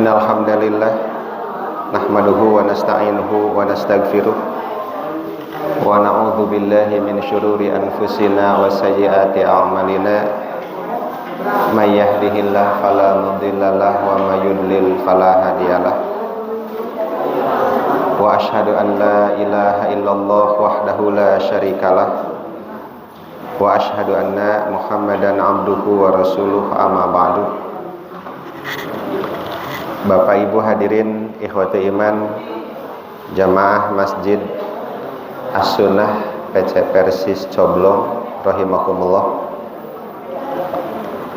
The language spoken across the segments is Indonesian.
Innal hamdalillah nahmaduhu wa nasta'inuhu wa nastaghfiruh wa na'udzu billahi min syururi anfusina wa sayyiati a'malina may yahdihillahu fala mudhillalah wa may yudlil fala hadiyalah wa asyhadu an la ilaha illallah wahdahu la syarikalah wa asyhadu anna Muhammadan abduhu wa rasuluh amma ba'du. Bapak Ibu hadirin ikhwati iman Jamaah Masjid As-Sunnah PC Persis Coblong rahimakumullah.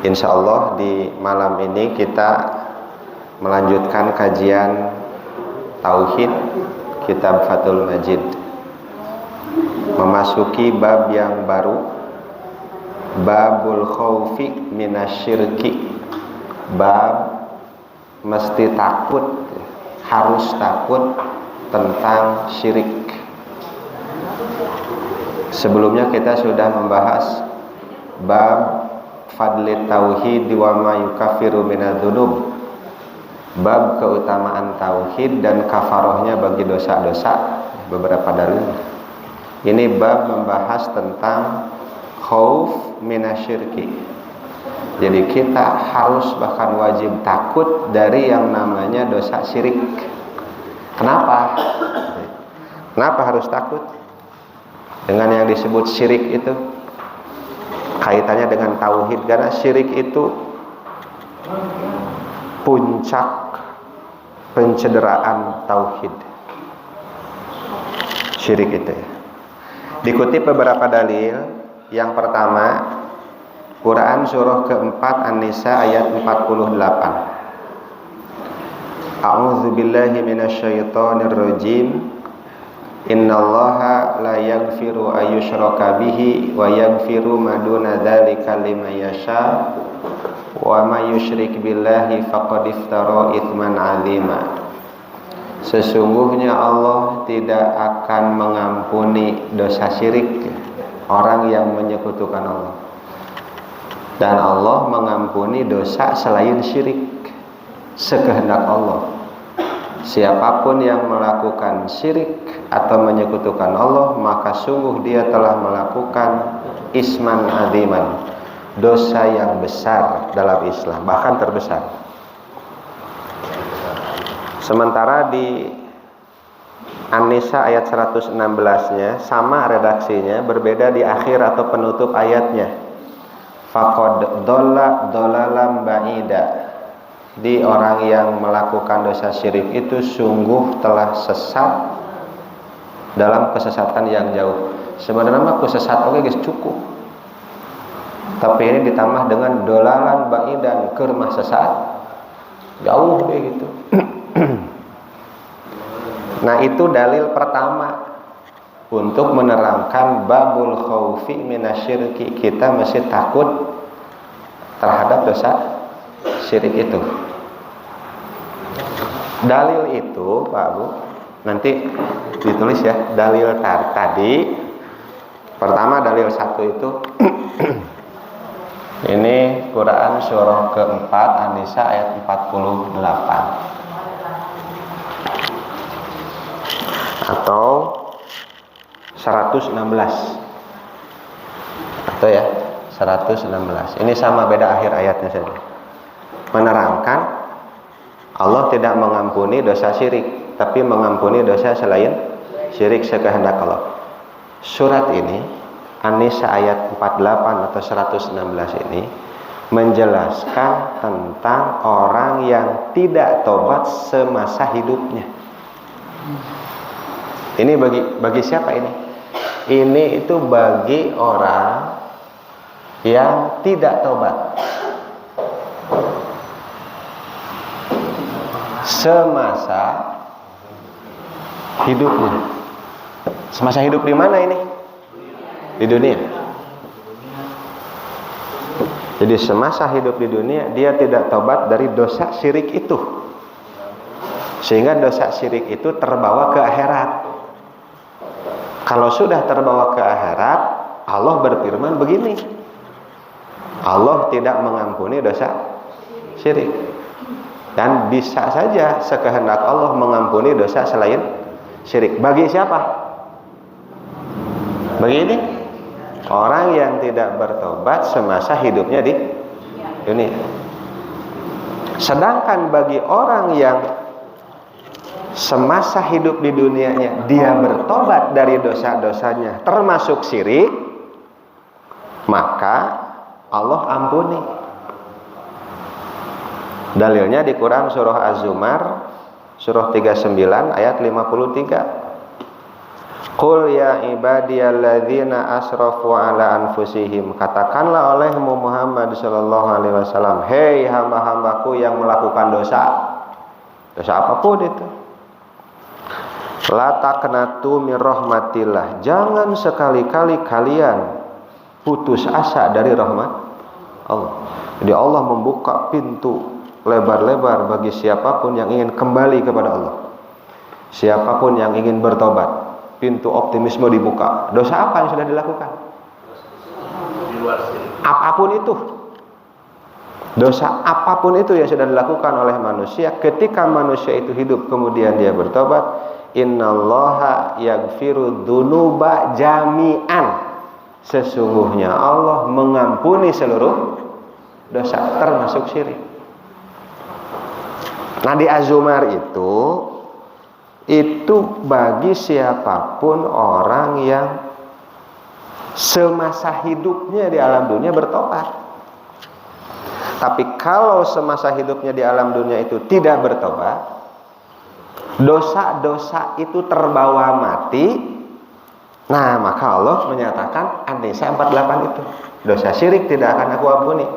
Insyaallah di malam ini kita melanjutkan kajian Tauhid Kitab Fathul Majid, memasuki bab yang baru, Babul Khaufi Minasyirki, bab mesti takut, harus takut tentang syirik. Sebelumnya kita sudah membahas bab fadli tauhid wa ma yukaffiru minadz-dzunub, bab keutamaan tauhid dan kafarohnya bagi dosa-dosa, beberapa dalil. Ini bab membahas tentang khauf minasyirki. Jadi kita harus bahkan wajib takut dari yang namanya dosa syirik. Kenapa? Kenapa harus takut dengan yang disebut syirik itu? Kaitannya dengan tauhid, karena syirik itu puncak pencederaan tauhid. Syirik itu ya. Dikutip beberapa dalil. Yang pertama, Quran surah keempat An-Nisa ayat 48. A'udzu billahi minasyaitonir rajim. Innallaha la yaghfiru ayyushraka bihi wa yaghfiru ma duna dzalika liman yasha wa may yusyrik billahi faqad iftara itsman 'azima. Sesungguhnya Allah tidak akan mengampuni dosa syirik orang yang menyekutukan Allah, dan Allah mengampuni dosa selain syirik sekehendak Allah. Siapapun yang melakukan syirik atau menyekutukan Allah, maka sungguh dia telah melakukan isman aziman, dosa yang besar dalam Islam, bahkan terbesar. Sementara di An-Nisa ayat 116-nya sama redaksinya, berbeda di akhir atau penutup ayatnya. Faqad dhalla dhalalan ba'ida. Di orang yang melakukan dosa syirik itu sungguh telah sesat dalam kesesatan yang jauh. Sebenarnya mah kesesat oke guys cukup. Tapi ini ditambah dengan dhalalan ba'idan, keur mah sesat jauh deh gitu. Nah, itu dalil pertama untuk menerangkan babul khaufi minasyirki. Kita mesti takut terhadap dosa syirik itu. Dalil itu, Pak Bu, nanti ditulis ya. Dalil tadi pertama, dalil satu itu ini Quran surah keempat An-Nisa ayat 48 atau 116 atau ya 116. Ini sama, beda akhir ayatnya saja. Menerangkan Allah tidak mengampuni dosa syirik, tapi mengampuni dosa selain syirik sekehendak Allah. Surat ini An-Nisa ayat 48 atau 116 ini menjelaskan tentang orang yang tidak tobat semasa hidupnya. Ini bagi siapa ini? Ini itu bagi orang yang tidak tobat semasa hidupnya. Semasa hidup di mana ini? Di dunia. Jadi semasa hidup di dunia dia tidak tobat dari dosa syirik itu, sehingga dosa syirik itu terbawa ke akhirat. Kalau sudah terbawa ke akhirat, Allah berfirman begini, Allah tidak mengampuni dosa syirik. Dan bisa saja sekehendak Allah mengampuni dosa selain syirik. Bagi siapa? Bagi ini orang yang tidak bertobat semasa hidupnya di dunia. Sedangkan bagi orang yang semasa hidup di dunianya dia bertobat dari dosa-dosanya termasuk syirik, maka Allah ampuni. Dalilnya di Quran surah Az-Zumar surah 39 ayat 53. Qul ya ibadiyalladzina asrafu ala anfusihim, katakanlah olehmu Muhammad sallallahu alaihi wasallam, hei hamba-hambaku yang melakukan dosa apapun itu, la taqnatu mir rahmatillah, jangan sekali-kali kalian putus asa dari rahmat Allah. Jadi Allah membuka pintu lebar-lebar bagi siapapun yang ingin kembali kepada Allah, siapapun yang ingin bertobat. Pintu optimisme dibuka. Dosa apa yang sudah dilakukan? Apapun itu. Dosa apapun itu yang sudah dilakukan oleh manusia, ketika manusia itu hidup kemudian dia bertobat, innallaha yaghfiru dzunuba jami'an. Sesungguhnya Allah mengampuni seluruh dosa termasuk syirik. Nah di Az-Zumar itu bagi siapapun orang yang semasa hidupnya di alam dunia bertobat. Tapi kalau semasa hidupnya di alam dunia itu tidak bertobat, dosa-dosa itu terbawa mati, nah maka Allah menyatakan An-Nisa 48 itu, dosa syirik tidak akan aku ampuni.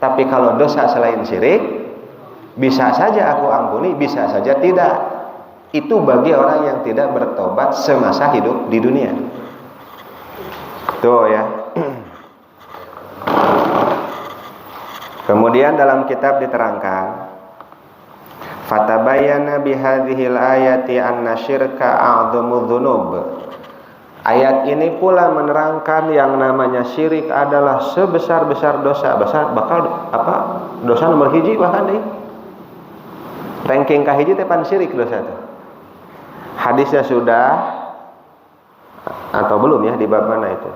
Tapi kalau dosa selain syirik, bisa saja aku ampuni, bisa saja tidak. Itu bagi orang yang tidak bertobat semasa hidup di dunia. Tuh ya. Kemudian dalam kitab diterangkan, fatabayyana bihadhil ayati anna syirka a'dhamu dzunub. Ayat ini pula menerangkan yang namanya syirik adalah sebesar-besar dosa, bakal dosa nomor hiji bahkan deh. Ranking kahiji teh pan syirik dosa itu. Hadisnya sudah atau belum ya di bab mana itu?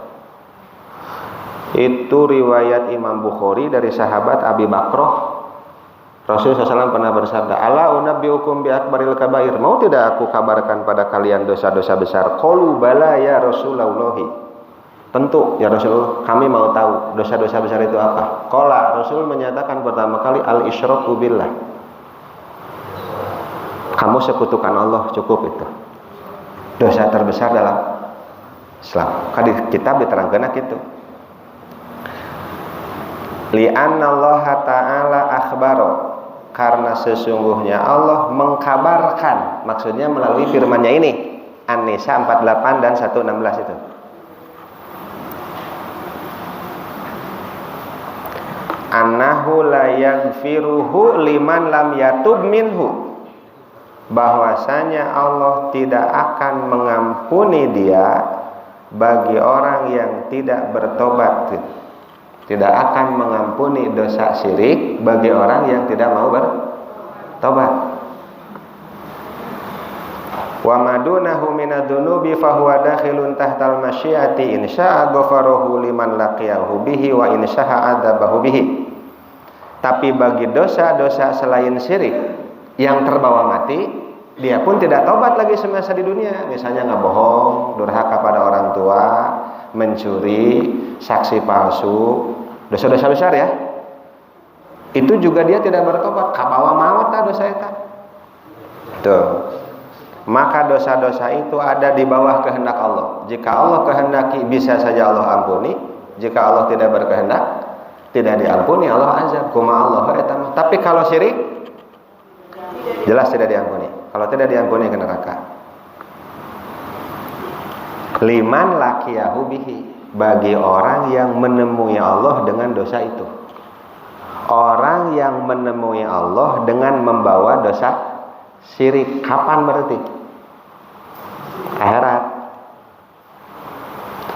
Itu riwayat Imam Bukhari dari sahabat Abi Bakrah. Rasulullah SAW pernah bersabda, ala unabbiukum bi akbaril kabair, mau tidak aku kabarkan pada kalian dosa-dosa besar? Qalu bala ya Rasulullah. Tentu ya Rasulullah, kami mau tahu dosa-dosa besar itu apa. Qala, Rasul menyatakan pertama kali al-isyraku billah, kamu sekutukan Allah, cukup itu dosa terbesar dalam Islam. Di kitab diterangkan gitu. Li'anna Allah Ta'ala akhbaro, karena sesungguhnya Allah mengkabarkan, maksudnya melalui firman-Nya ini, An-Nisa 48 dan 116 itu. Annahu la yaghfiruhu liman lam yatub minhu, bahwasanya Allah tidak akan mengampuni dia bagi orang yang tidak bertobat, tidak akan mengampuni dosa syirik bagi orang yang tidak mau bertobat. Wa madunahu minadzunubi fahuwa dakhilun tahtal masyiati in syaa ghafarahu liman laqiyahu bihi wa in syaa adzabahu bihi. Tapi bagi dosa-dosa selain syirik yang terbawa mati, dia pun tidak tobat lagi semasa di dunia. Misalnya ngebohong, durhaka pada orang tua, mencuri, saksi palsu, dosa-dosa besar ya. Itu juga dia tidak bertobat, kabawa maut dosa itu. Tuh. Maka dosa-dosa itu ada di bawah kehendak Allah. Jika Allah kehendaki bisa saja Allah ampuni, jika Allah tidak berkehendak tidak diampuni, Allah azab. Kuma Allah etam. Tapi kalau syirik jelas tidak diampuni. Kalau tidak diampuni ke neraka. Liman laqiyahu bihi, bagi orang yang menemui Allah dengan dosa itu. Orang yang menemui Allah dengan membawa dosa syirik, kapan berarti? Akhirat.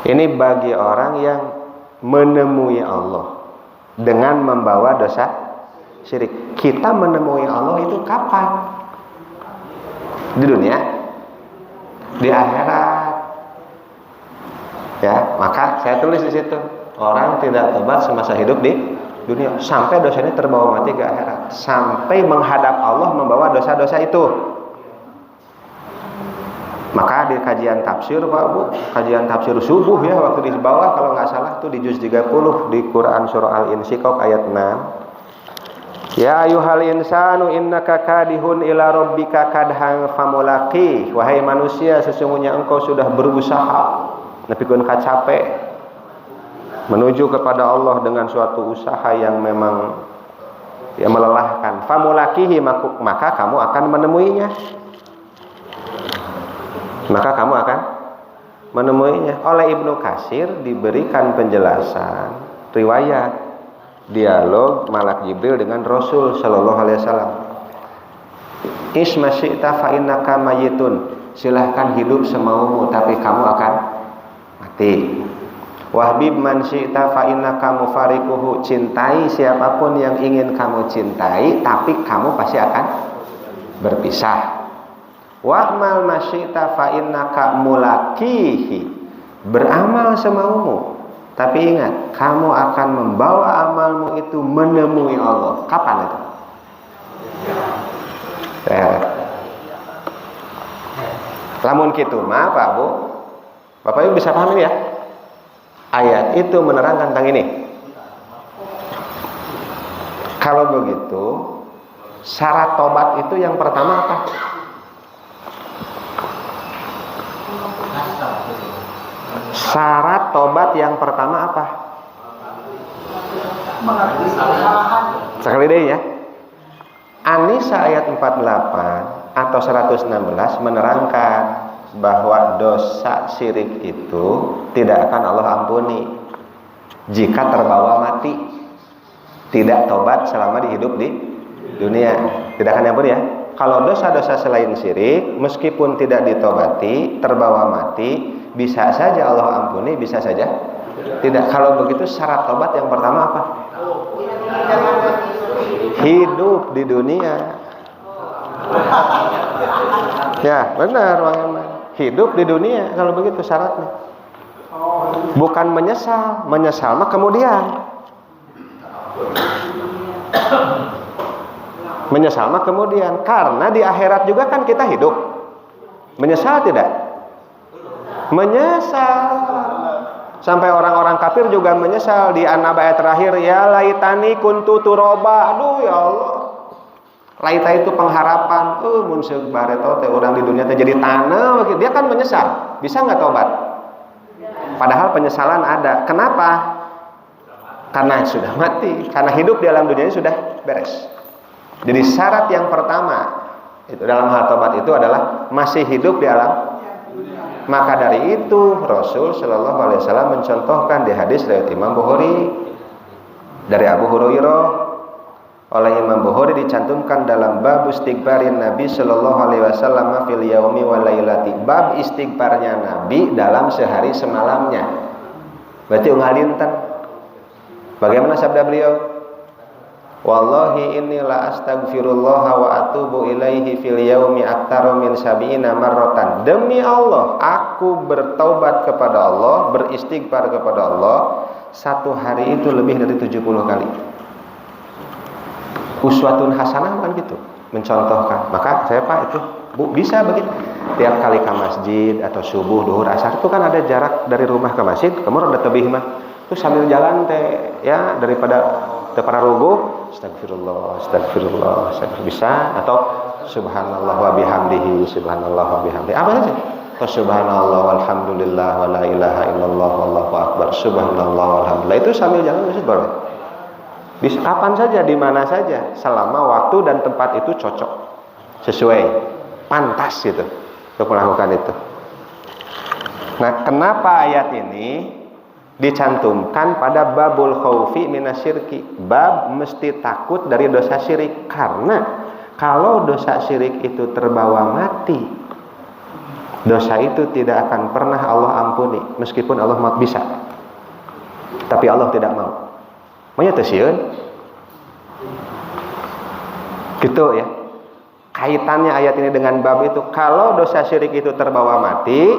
Ini bagi orang yang menemui Allah dengan membawa dosa syirik. Kita menemui Allah itu kapan? Di dunia, di akhirat. Ya, maka saya tulis di situ, orang tidak tobat semasa hidup di dunia sampai dosanya terbawa mati ke akhirat, sampai menghadap Allah membawa dosa-dosa itu. Maka di kajian tafsir Pak Bu, kajian tafsir subuh ya, waktu di bawah kalau nggak salah tuh di juz 30 di Quran surah Al-Insyiqaq ayat 6. Ya ayyuhal insanu innaka kadihun ila rabbika kadhan famulaqih. Wahai manusia, sesungguhnya engkau sudah berusaha nepikeun ka capek menuju kepada Allah dengan suatu usaha yang memang yang melelahkan. Famulaqihi, maka kamu akan menemuinya. Maka kamu akan menemuinya. Oleh Ibnu Katsir diberikan penjelasan riwayat dialog Malak Jibril dengan Rasul sallallahu alaihi wasallam. Isma syi'ta fa innaka mayyitun. Silahkan hidup semaumu tapi kamu akan mati. Wahbib man syi'ta fa innaka mufariquhu. Cintai siapapun yang ingin kamu cintai tapi kamu pasti akan berpisah. Wa'mal masyita fa innaka mulaqihi. Beramal semaumu, tapi ingat kamu akan membawa amalmu itu menemui Allah. Kapan itu? Lamun kitu mah Pak Bu, Bapak Ibu bisa paham ya? Ayat itu menerangkan tentang ini. Kalau begitu, syarat tobat itu yang pertama apa? Syarat tobat yang pertama apa? Sekali deh ya. An-Nisa ayat 48 atau 116 menerangkan bahwa dosa syirik itu tidak akan Allah ampuni jika terbawa mati, tidak tobat selama hidup di dunia, tidak akan diampuni ya. Kalau dosa-dosa selain syirik meskipun tidak ditobati, terbawa mati, bisa saja Allah ampuni, bisa saja tidak. Kalau begitu syarat tobat yang pertama apa? Hidup di dunia. Ya benar Bang Eman. Hidup di dunia kalau begitu syaratnya. Bukan menyesal, menyesal mah kemudian. Menyesal mah kemudian, karena di akhirat juga kan kita hidup. Menyesal tidak? Menyesal. Sampai orang-orang kafir juga menyesal di An-Naba ayat terakhir, ya laitani kuntu turoba. Aduh ya Allah. Laita itu pengharapan. Mun seug bareto teh urang di dunia teh jadi tanah, dia kan menyesal. Bisa enggak tobat? Padahal penyesalan ada. Kenapa? Karena sudah mati, karena hidup di alam dunia sudah beres. Jadi syarat yang pertama itu dalam hal tobat itu adalah masih hidup di alam. Maka dari itu Rasul Shallallahu Alaihi Wasallam mencontohkan di hadis riwayat Imam Bukhari dari Abu Hurairah. Oleh Imam Bukhari dicantumkan dalam bab istighfarin Nabi Shallallahu Alaihi Wasallam fil yaumi wal lailati. Bab istighfarnya Nabi dalam sehari semalamnya. Berarti ungalinten. Bagaimana sabda beliau? Wallahi inni la astaghfirullah wa atubu ilaihi fil yaumi aktsara min 70 marratan. Demi Allah, aku bertaubat kepada Allah, beristighfar kepada Allah satu hari itu lebih dari 70 kali. Uswatun hasanah kan gitu, mencontohkan. Maka saya Pak itu, Bu, bisa begitu. Tiap kali ke masjid atau subuh, duhur, asar itu kan ada jarak dari rumah ke masjid, kamu rada tebih mah. Terus sambil jalan teh ya daripada para rugu, astagfirullah, astagfirullah, bisa atau subhanallah wa bihamdihi, subhanallah wa bihamdihi. Apa saja? Atau subhanallah walhamdulillah wa la ilaha illallah wallahu akbar, subhanallah walhamdulillah. Itu sambil jalan masjid boleh. Bisa kapan saja, di mana saja, selama waktu dan tempat itu cocok, sesuai, pantas gitu untuk melakukan itu. Nah, kenapa ayat ini dicantumkan pada babul khaufi minasyirki, bab mesti takut dari dosa syirik? Karena kalau dosa syirik itu terbawa mati, dosa itu tidak akan pernah Allah ampuni meskipun Allah bisa, tapi Allah tidak mau. Maunya teu sieun. Gitu ya. Kaitannya ayat ini dengan bab itu, kalau dosa syirik itu terbawa mati,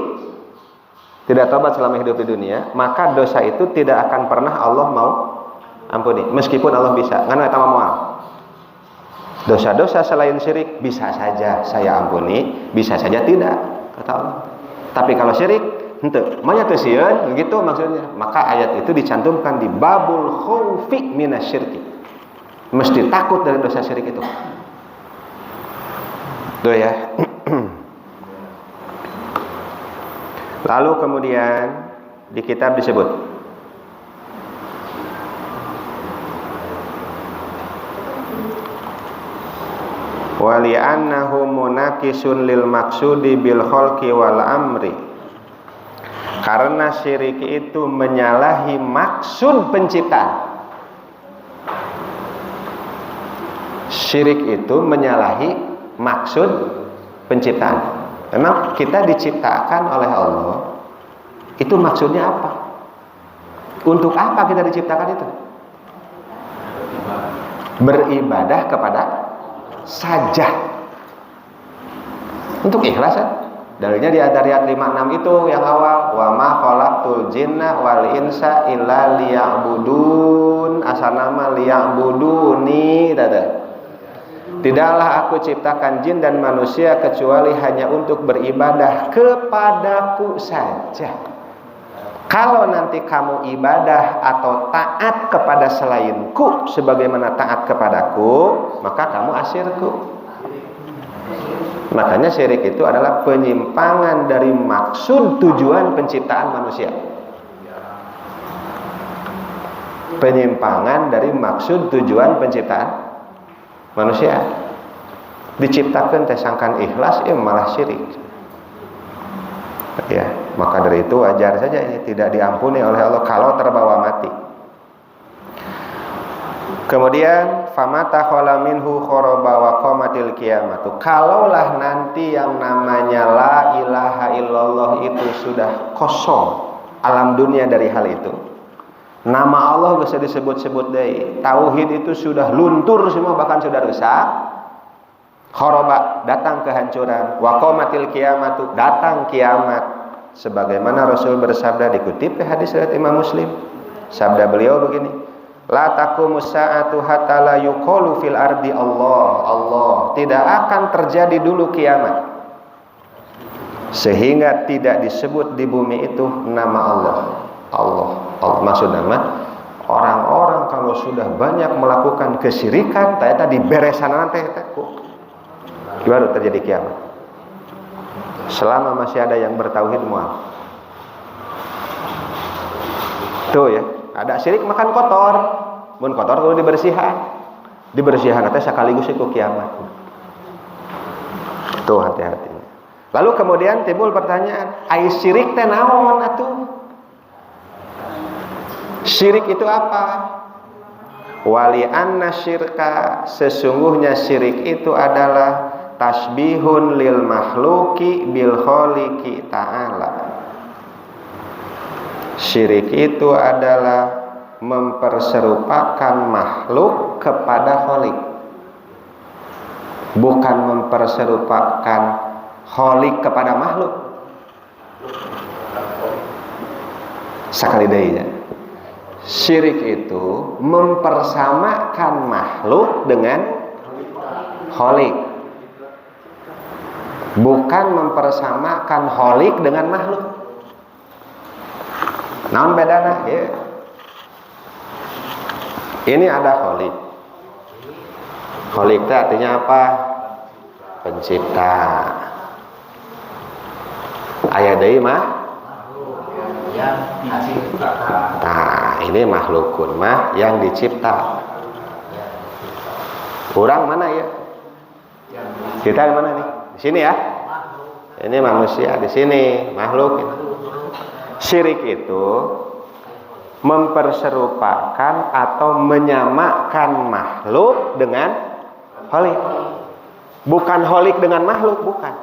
tidak tobat selama hidup di dunia, maka dosa itu tidak akan pernah Allah mau ampuni, meskipun Allah bisa. Ngana eta moal. Dosa-dosa selain syirik bisa saja saya ampuni, bisa saja tidak, kata Allah. Tapi kalau syirik, henteu, manya teu sieun, begitu maksudnya. Maka ayat itu dicantumkan di babul khaufi minasyirki. Mesti takut dari dosa syirik itu. Tuh ya. Lalu kemudian di kitab disebut wali annahu munakisun lil maksudi bil khalqi wal amri, karena syirik itu menyalahi maksud penciptaan. Syirik itu menyalahi maksud penciptaan. Memang kita diciptakan oleh Allah, itu maksudnya apa? Untuk apa kita diciptakan itu? Beribadah kepada saja, untuk ikhlas ya. Dalilnya di ayat 56 itu yang awal, wa ma khalaqtul jinna wal insa illa liya'budun, asal nama liya'buduni. Tidaklah aku ciptakan jin dan manusia kecuali hanya untuk beribadah kepadaku saja. Kalau nanti kamu ibadah atau taat kepada selainku sebagaimana taat kepadaku, maka kamu asyirku. Makanya syirik itu adalah penyimpangan dari maksud tujuan penciptaan manusia. Penyimpangan dari maksud tujuan penciptaan manusia. Diciptakan tesangkan ikhlas, malah syirik. Ya, maka dari itu wajar saja ini tidak diampuni oleh Allah kalau terbawa mati. Kemudian famata khala minhu khoroba wa qamatil qiyamatu. Kalaulah nanti yang namanya la ilaha illallah itu sudah kosong alam dunia dari hal itu, nama Allah bisa disebut-sebut deui, tauhid itu sudah luntur semua, bahkan sudah rusak. Khoroba, datang kehancuran. Wa qamatil qiyamatu, datang kiamat. Sebagaimana Rasul bersabda, dikutip ke hadis riwayat Imam Muslim. Sabda beliau begini, la taqumus sa'atu hatta la yuqalu fil ardi Allah, Allah. Tidak akan terjadi dulu kiamat sehingga tidak disebut di bumi itu nama Allah. Allah, Allah. Maksud nama orang-orang kalau sudah banyak melakukan kesyirikan, ternyata di beresan nanti baru terjadi kiamat. Selama masih ada yang bertauhid mual. Tuh ya, ada syirik makan kotor. Mun kotor kudu dibersihan. Dibersihan teh sakaligus iku kiamat. Tuh hati-hati. Lalu kemudian timbul pertanyaan, ai syirik teh naon atuh? Syirik itu apa? Wali anna syirka, sesungguhnya syirik itu adalah tasbihun lil makhluki bil khaliqi ta'ala. Syirik itu adalah memperserupakan makhluk kepada khaliq, bukan memperserupakan khaliq kepada makhluk. Sakali deui ya. Syirik itu mempersamakan makhluk dengan khaliq, bukan mempersamakan khaliq dengan makhluk. Naon bedana? Ya. Ini ada khaliq. Khaliq itu artinya apa? Pencipta. Aya deui mah yang diciptakan. Nah, ini makhlukun mah yang dicipta. Orang mana ya? Kita di mana nih? Di sini ya. Ini manusia, di sini makhluk. Syirik itu memperserupakan atau menyamakan makhluk dengan khaliq. Bukan khaliq dengan makhluk, bukan.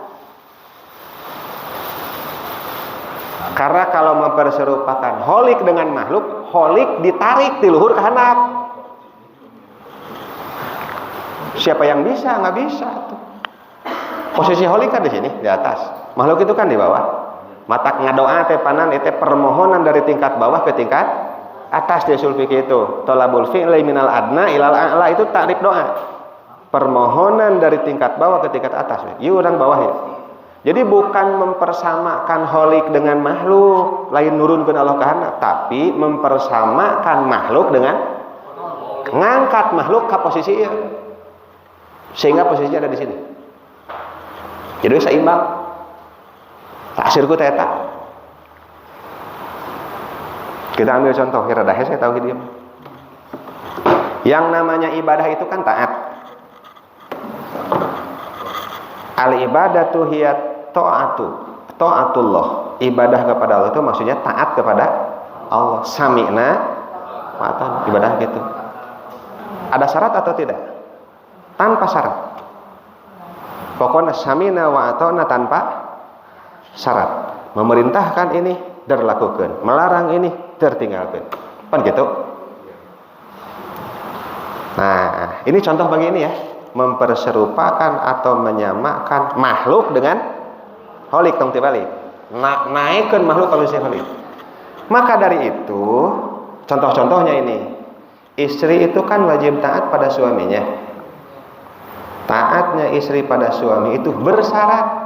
Karena kalau memperserupakan khaliq dengan makhluk, khaliq ditarik di luhur ke handap. Siapa yang bisa? Nggak bisa tuh. Posisi holik kan di sini, di atas. Makhluk itu kan di bawah. Mata ngadoa teh panan itu permohonan dari tingkat bawah ke tingkat atas di usul fikih itu. Talabul fi'li minal adna ilal a'la itu takrif doa. Permohonan dari tingkat bawah ke tingkat atas. Ieu orang bawah ya. Jadi bukan mempersamakan holik dengan makhluk, lain nurunkeun Allah ka handap, tapi mempersamakan makhluk dengan ngangkat makhluk ke posisi ieu. Sehingga posisinya ada di sini. Jadi seimbang. Taksirku teh eta. Kita ambil contoh, kira dah saya tahu dia. Yang namanya ibadah itu kan taat. Al ibadatu hiya taatullah. Ibadah kepada Allah itu maksudnya taat kepada Allah. Sami'na wa ata'na. Ibadah gitu. Ada syarat atau tidak? Tanpa syarat. Pokoknya sami'na wa ata'na tanpa syarat. Memerintahkan ini terlakukan, melarang ini tertinggalkan. Kan gitu. Nah, ini contoh bagi ini ya, memperserupakan atau menyamakan makhluk dengan holik tong tibalik. Naikkan makhluk kalau si holik. Maka dari itu, contoh-contohnya ini. Istri itu kan wajib taat pada suaminya. Taatnya istri pada suami itu bersyarat.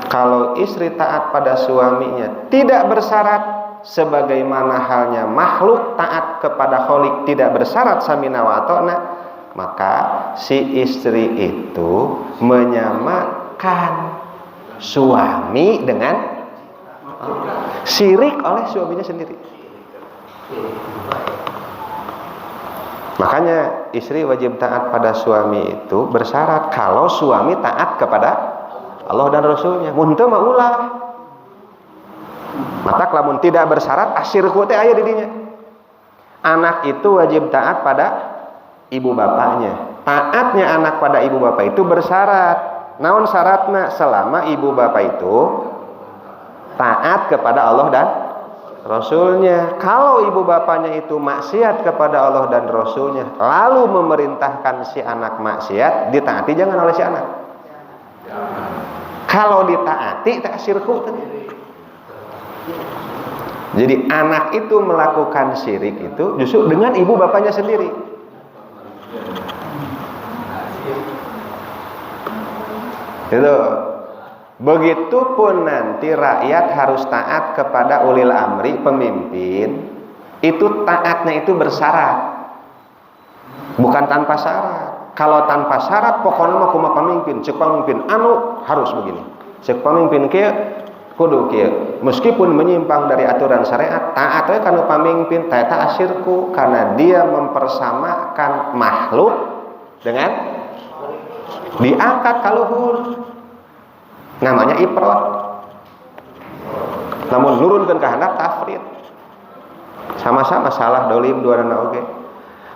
Kalau istri taat pada suaminya tidak bersyarat, sebagaimana halnya makhluk taat kepada kholik tidak bersyarat samina wa ata'na, maka si istri itu menyamakan suami dengan syirik oleh suaminya sendiri. Makanya istri wajib taat pada suami itu bersyarat kalau suami taat kepada Allah dan Rasulnya. Muntah mah ulah. Mata lamun tidak bersyarat asyirku teh aya di dinya. Anak itu wajib taat pada ibu bapaknya. Taatnya anak pada ibu bapak itu bersyarat. Naon syaratna? Selama ibu bapak itu taat kepada Allah dan Rasulnya. Kalau ibu bapaknya itu maksiat kepada Allah dan Rasulnya, lalu memerintahkan si anak maksiat, ditaati jangan oleh si anak. Kalau ditaati tak syirku. Jadi anak itu melakukan syirik itu justru dengan ibu bapaknya sendiri. Itu. Begitupun nanti rakyat harus taat kepada ulil amri, pemimpin. Itu taatnya itu bersyarat. Bukan tanpa syarat. Kalau tanpa syarat pokoknya mah kumaha pamimpin, cek pamimpin anu harus begini. Cek pamimpin kieu kudu kieu. Meskipun menyimpang dari aturan syariat, taat we kana pamimpin eta asyirku karena dia mempersamakan makhluk dengan diangkat ka luhur. Namanya ifrat. Namun nurunkeun ka handap tafrid. Sama-sama salah dolim duana oge.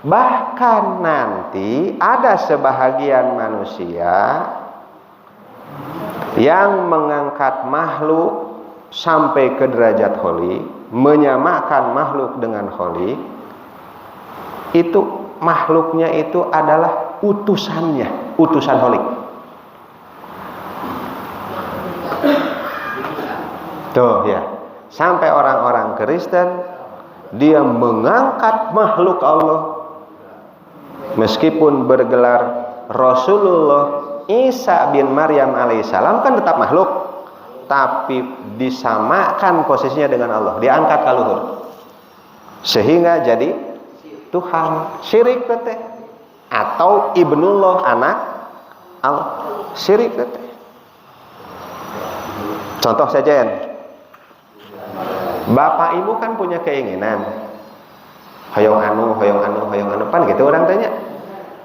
Bahkan nanti ada sebahagian manusia yang mengangkat makhluk sampai ke derajat holik, menyamakan makhluk dengan holik. Itu makhluknya itu adalah utusannya, utusan holik. Tuh ya, sampai orang-orang Kristen dia mengangkat makhluk Allah. Meskipun bergelar Rasulullah Isa bin Maryam alaihissalam kan tetap makhluk, tapi disamakan posisinya dengan Allah, diangkat ke luhur, sehingga jadi Tuhan. Syirik teh atau ibnullah, anak Allah. Syirik teh. Contoh saja, bapak ibu kan punya keinginan hoyong anu pan gitu orang tanya.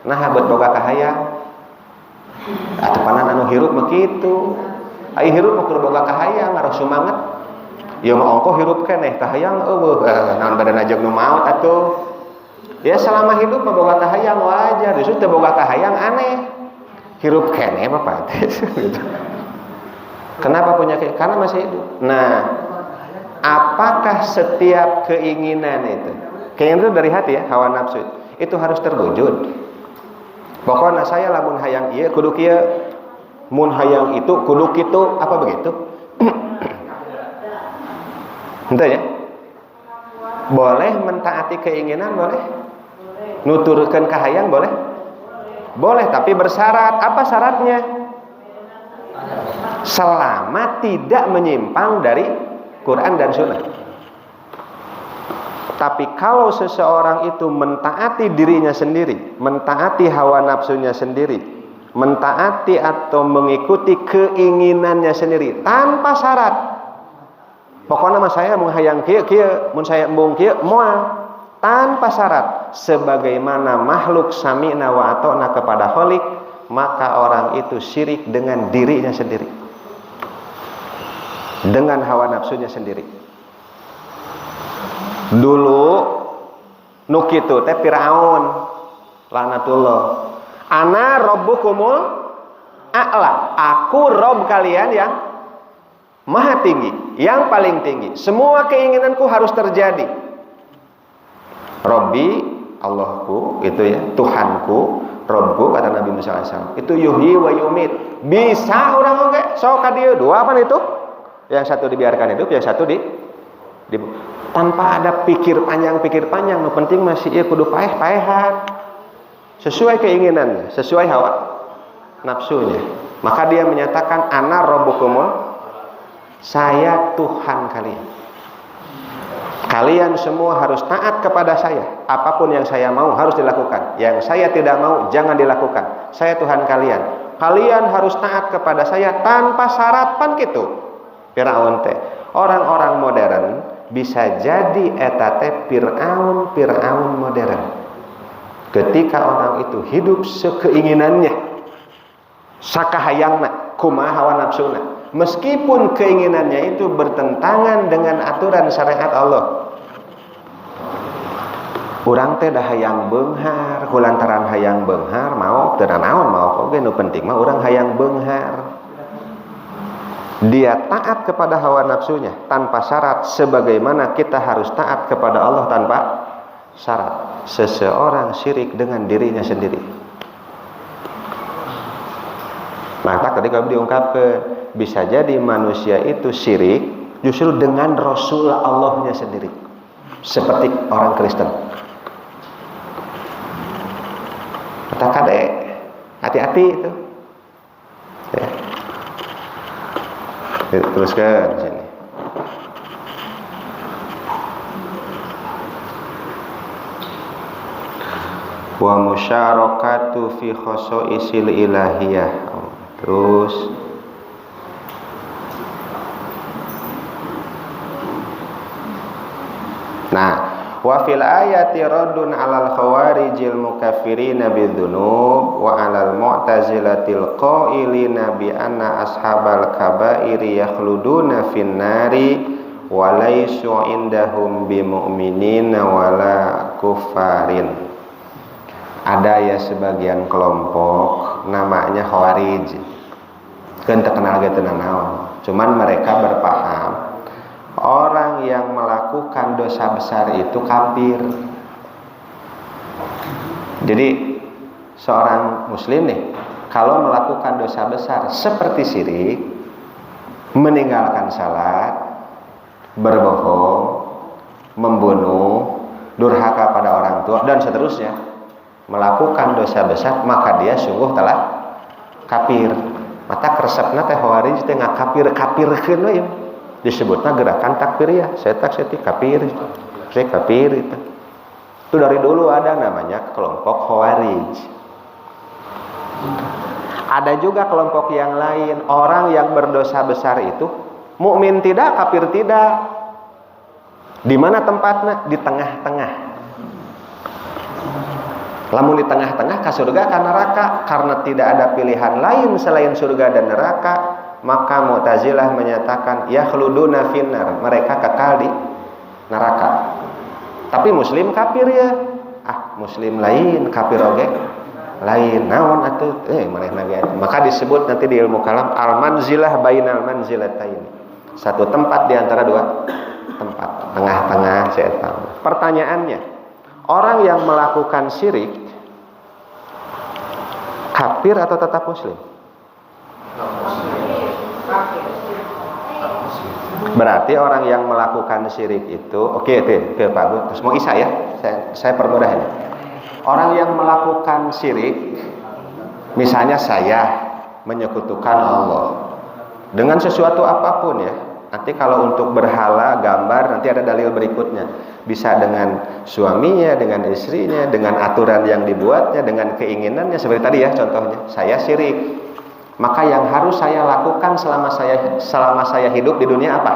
Nah buat boga kahayang atupanan anu hirup mah kitu. Ai hirup mah keur boga kahayang harus semangat. Ya mah ongko hirup keneh kahayang eueuh naon badan ajeg nu maot atuh. Ya selama hidup mah boga kahayang wajar, justru teu boga kahayang aneh. Hirup keneh apa gitu. Kenapa punya keinginan? Karena masih hidup. Nah, apakah setiap keinginan itu, keinginan itu dari hati ya, hawa nafsu itu harus terwujud? Pokoknya saya lamun hayang ieu kudu kieu, mun hayang itu kudu kitu, apa begitu? Henteu ya? Boleh mentaati keinginan, boleh? Nuturkeun kahayang boleh? Boleh, tapi bersyarat. Apa syaratnya? Selama tidak menyimpang dari Quran dan Sunnah. Tapi kalau seseorang itu mentaati dirinya sendiri, mentaati hawa nafsunya sendiri, mentaati atau mengikuti keinginannya sendiri tanpa syarat, pokoknya mah saya mau hayang kieu kieu, mun saya embung kieu moal, tanpa syarat, sebagaimana makhluk sami'na wa ata'na kepada Khalik, maka orang itu syirik dengan dirinya sendiri, dengan hawa nafsunya sendiri. Dulu nu kitu teh Firaun laknatullah, ana rabbukumul a'la, aku rob kalian yang maha tinggi, yang paling tinggi, semua keinginanku harus terjadi. Robbi, Allahku, itu ya, Tuhanku, Robku, kata Nabi Musa AS, itu yuhyi wa yumit. Bisa orang oke, sok ka dieu dua apa itu? Yang satu dibiarkan hidup, yang satu tanpa ada pikir panjang, nu penting masih ieu kudu paeh-paehan. Sesuai keinginannya, sesuai hawa nafsunya. Maka dia menyatakan ana rabbukumul, saya Tuhan kalian. Kalian semua harus taat kepada saya. Apapun yang saya mau harus dilakukan. Yang saya tidak mau jangan dilakukan. Saya Tuhan kalian. Kalian harus taat kepada saya tanpa syarat pan kitu. Firaun teh. Orang-orang modern bisa jadi eta teh Firaun modern. Ketika orang itu hidup sekeinginannya, sakahayangna, kumaha hawa nafsuna, meskipun keinginannya itu bertentangan dengan aturan syariat Allah. Urang teh dah hayang beunghar, kulantaran hayang beunghar mau teu naon mau oge nu penting mah urang hayang beunghar. Dia taat kepada hawa nafsunya tanpa syarat, sebagaimana kita harus taat kepada Allah tanpa syarat. Seseorang syirik dengan dirinya sendiri. Maka tadi kalau diungkapkan, bisa jadi manusia itu syirik justru dengan Rasul Allahnya sendiri, seperti orang Kristen. Kata kadek, hati-hati itu. Ya. Teruskan sini. Wa musyarakatu fi khosaisil ilahiyah. Terus wa fil ayati raddun 'alal khawarijil mukaffirina bidzunub wa 'alal mu'tazilatil qailina bi anna ashabal kaba'iri yakhluduna fin nari wa laysu indahum bimu'minina wala kufarin. Ada ya sebagian kelompok namanya Khawarij. Kan terkenal gitu naon. Cuman mereka berpaham orang yang melakukan dosa besar itu kafir. Jadi seorang muslim nih, kalau melakukan dosa besar seperti syirik, meninggalkan salat, berbohong, membunuh, durhaka pada orang tua dan seterusnya, melakukan dosa besar, maka dia sungguh telah kafir. Mata resepna teh Khawarij teh ngakafir-kafirkeun we. Disebutnya gerakan takfiriyah, setak-setik kafir, saya kafir itu. Itu dari dulu ada namanya kelompok Khawarij. Ada juga kelompok yang lain, orang yang berdosa besar itu mukmin tidak, kafir tidak. Di mana tempatnya? Di tengah-tengah. Lamun di tengah-tengah ka surga ka neraka, karena tidak ada pilihan lain selain surga dan neraka. Maka Mu'tazilah menyatakan yakhluduna finnar, mereka kekal di neraka. Tapi muslim kafir ya. Muslim lain, kafir oge lain. Naon atuh? Manehna ge. Maka disebut nanti di ilmu kalam al-manzilah bainal manzilataini. Satu tempat di antara dua tempat, tengah-tengah saya tahu. Pertanyaannya, orang yang melakukan syirik Kafir atau tetap muslim? Berarti orang yang melakukan syirik itu, oke Pak Bu, terus mau Isa ya, saya permudah ini. Orang yang melakukan syirik, misalnya saya menyekutukan Allah dengan sesuatu apapun ya. Nanti kalau untuk berhala, gambar, nanti ada dalil berikutnya. Bisa dengan suaminya, dengan istrinya, dengan aturan yang dibuatnya, dengan keinginannya. Seperti tadi ya contohnya, saya syirik. Maka yang harus saya lakukan selama saya hidup di dunia apa?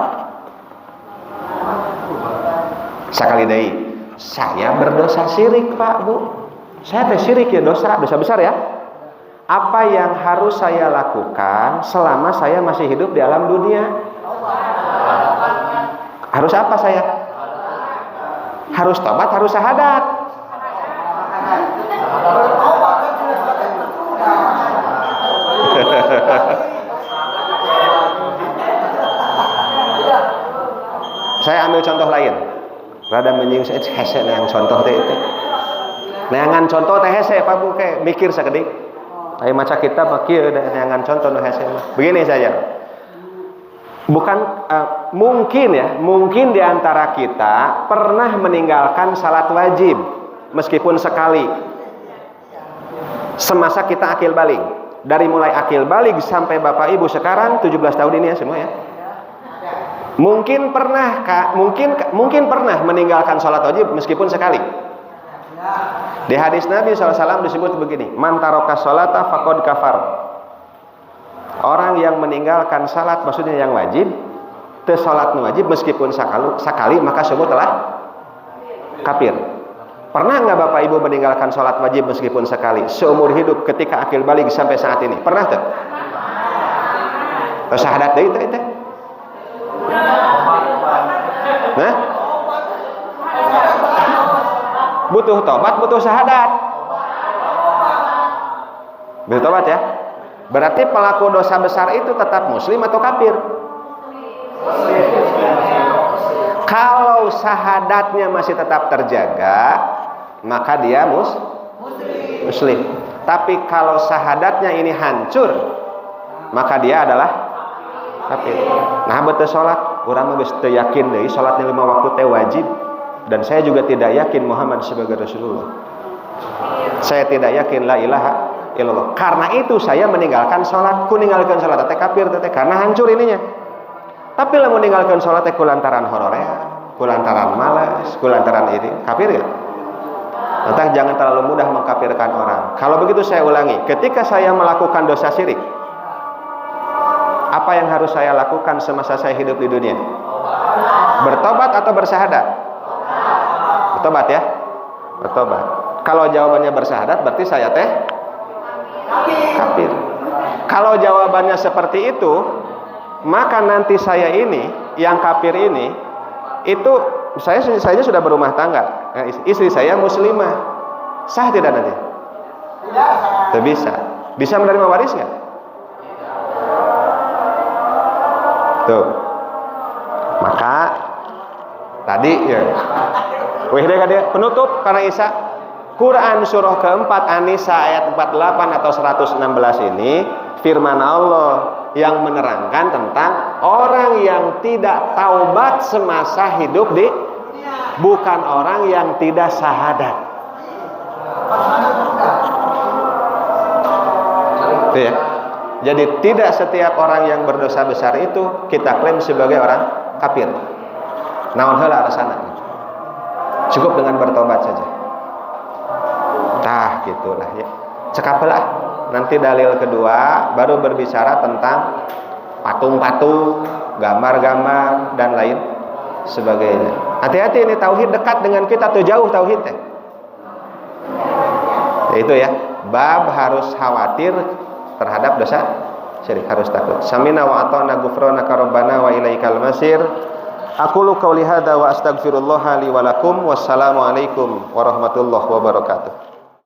Sekali deui, saya berdosa syirik Pak Bu. Saya teh syirik ya, dosa besar ya. Apa yang harus saya lakukan selama saya masih hidup di alam dunia? Harus apa saya? Harus tobat, harus syahadat. Saya ambil contoh lain. Rada menyinggung saya hese yang contoh teh itu. Neangan contoh teh hese Pak Bu kayak mikir sakedik. Aya maca kitab mah kieu neangan contoh nu hese mah. Begini saja. Bukan mungkin di antara kita pernah meninggalkan salat wajib meskipun sekali. Semasa kita akil balik. Dari mulai akil balik sampai Bapak Ibu sekarang 17 tahun ini ya semua ya. Mungkin pernah meninggalkan salat wajib meskipun sekali. Di hadis Nabi SAW disebut begini, man taraka sholata faqad kafar. Orang yang meninggalkan salat maksudnya yang wajib, teu salat nu wajib meskipun sakali maka semua telah kafir. Pernah nggak Bapak Ibu meninggalkan salat wajib meskipun sekali seumur hidup ketika akil balik sampai saat ini? Pernah tuh? Syahadat deui teh teh. Nah? Butuh tobat, butuh syahadat. Butuh tobat ya. Berarti pelaku dosa besar itu tetap muslim atau kafir? Kalau syahadatnya masih tetap terjaga, maka dia muslim. Tapi kalau syahadatnya ini hancur, maka dia adalah kafir. Nah, betul salat, urang mah geus teu yakin deui salatnya 5 waktu teh wajib. Dan saya juga tidak yakin Muhammad sebagai Rasulullah. Saya tidak yakin la ilaha illallah. Karena itu saya meninggalkan sholat. Ku ninggalkan sholat teh kafir teh karena hancur ininya. Tapi lah meninggalkan sholat teh kulantaran hororea, kulantaran malas, kulantaran ini kafir ya. Nanti jangan terlalu mudah mengkafirkan orang. Kalau begitu saya ulangi, ketika saya melakukan dosa syirik, apa yang harus saya lakukan semasa saya hidup di dunia? Bertobat atau bersyahadat? Bertobat ya, bertobat. Kalau jawabannya bersyahadat, berarti saya teh kafir. Kalau jawabannya seperti itu, maka nanti saya ini, yang kafir ini, itu saya sudah berumah tangga. Istri saya muslimah, sah tidak nanti? Tidak bisa. Bisa menerima waris nggak? Tuh. Maka tadi ya. Penutup karena Isa Quran surah keempat An-Nisa ayat 48 atau 116 ini firman Allah yang menerangkan tentang orang yang tidak taubat semasa hidup di bukan orang yang tidak syahadat. Itu ya. Jadi tidak setiap orang yang berdosa besar itu kita klaim sebagai orang kafir. Naon heula rasana? Cukup dengan bertobat saja. Tah gitulah ya. Cekapelah. Nanti dalil kedua baru berbicara tentang patung-patung, gambar-gambar dan lain sebagainya. Hati-hati ini tauhid dekat dengan kita tuh jauh tauhid teh. Itu ya. Bab harus khawatir terhadap dosa syirik, harus takut. Samina wa ata'na ghufranaka rabbana wa ilaikal masir. Aqulu qouli hadza wa astaghfirullah li wa lakum. Wassalamu alaikum warahmatullahi wabarakatuh.